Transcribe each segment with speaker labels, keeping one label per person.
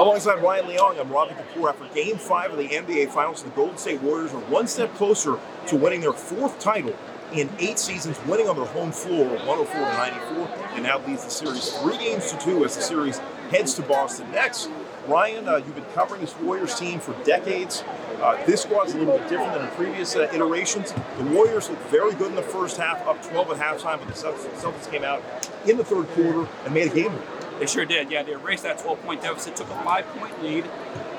Speaker 1: Alongside Ryan Leong, I'm Ravi Kapur. After Game 5 of the NBA Finals, the Golden State Warriors are one step closer to winning their fourth title in 8 seasons, winning on their home floor 104-94, and now leads the series 3-2 as the series heads to Boston next. Ryan, you've been covering this Warriors team for decades. This squad's a little bit different than in previous iterations. The Warriors looked very good in the first half, up 12 at halftime, but the Celtics came out in the third quarter and made a game of it.
Speaker 2: They sure did. Yeah, they erased that 12-point deficit, took a 5-point lead.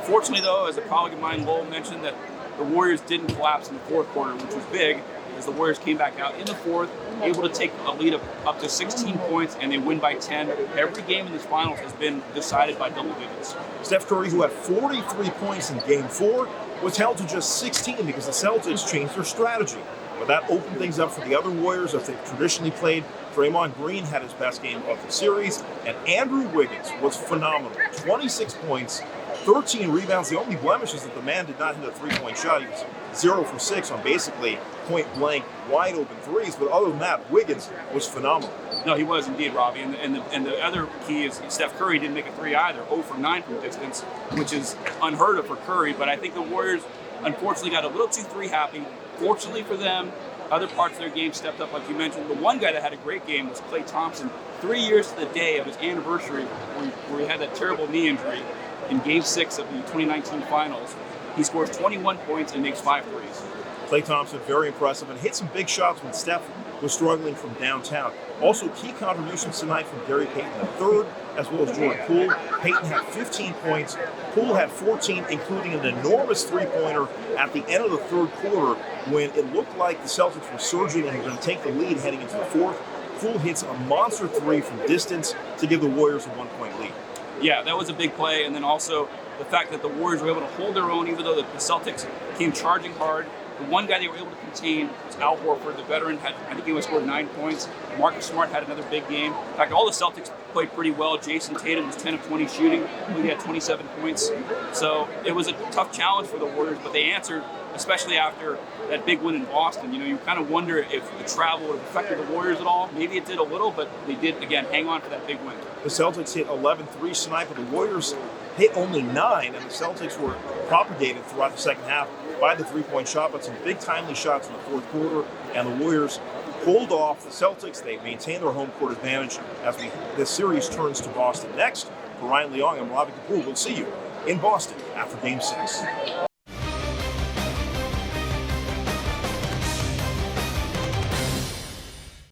Speaker 2: Fortunately, though, as a colleague of mine, Lowell, mentioned, that the Warriors didn't collapse in the fourth quarter, which was big, as the Warriors came back out in the fourth, able to take a lead of up to 16 points, and they win by 10. Every game in this finals has been decided by double digits.
Speaker 1: Steph Curry, who had 43 points in Game 4, was held to just 16 because the Celtics changed their strategy. But that opened things up for the other Warriors as they've traditionally played. Draymond Green had his best game of the series, and Andrew Wiggins was phenomenal. 26 points, 13 rebounds. The only blemish is that the man did not hit a three-point shot. He was 0 for 6 on basically point-blank, wide-open threes. But other than that, Wiggins was phenomenal.
Speaker 2: No, he was indeed, Ravi. And the other key is Steph Curry didn't make a three either, 0 for 9 from distance, which is unheard of for Curry. But I think the Warriors, unfortunately, got a little too three-happy. Fortunately for them, other parts of their game stepped up, like you mentioned. The one guy that had a great game was Klay Thompson. 3 years to the day of his anniversary, where he had that terrible knee injury in Game 6 of the 2019 Finals. He scores 21 points and makes 5 threes.
Speaker 1: Klay Thompson, very impressive, and hit some big shots when Steph was struggling from downtown. Also, key contributions tonight from Gary Payton III, as well as Jordan Poole. Payton had 15 points. Poole had 14, including an enormous three-pointer at the end of the third quarter when it looked like the Celtics were surging and were going to take the lead heading into the fourth. Poole hits a monster three from distance to give the Warriors a 1-point lead.
Speaker 2: Yeah, that was a big play, and then also the fact that the Warriors were able to hold their own, even though the Celtics came charging hard. The one guy they were able to contain was Al Horford, the veteran. I think he only scored 9 points. Marcus Smart had another big game. In fact, all the Celtics played pretty well. Jason Tatum was 10 of 20 shooting. He had 27 points. So it was a tough challenge for the Warriors, but they answered, especially after that big win in Boston. You know, you kind of wonder if the travel would have affected the Warriors at all. Maybe it did a little, but they did, again, hang on for that big win.
Speaker 1: The Celtics hit 11 threes tonight, but the Warriors hit only 9, and the Celtics were propagated throughout the second half by the three-point shot, but some big timely shots in the fourth quarter, and the Warriors pulled off the Celtics. They maintained their home court advantage as this series turns to Boston next. For Ryan Leong, I'm Ravi Kapur. We'll see you in Boston after Game 6.